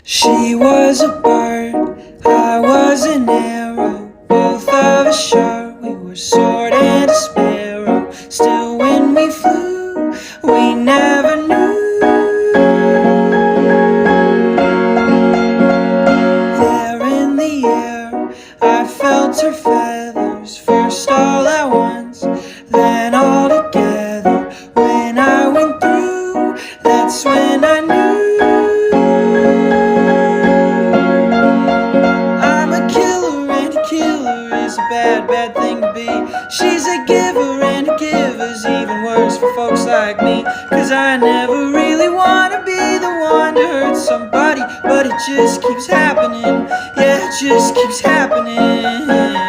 She was a bird, I was an arrow, both of us sure we were sword and a sparrow. Still when we flew, we never knew. There in the air, I felt her feathers, first all at once, then all together. When I went through, that's when I knew. Is a bad, bad thing to be. She's a giver, and a giver's even worse for folks like me. Cause I never really wanna be the one to hurt somebody, but it just keeps happening. Yeah, it just keeps happening.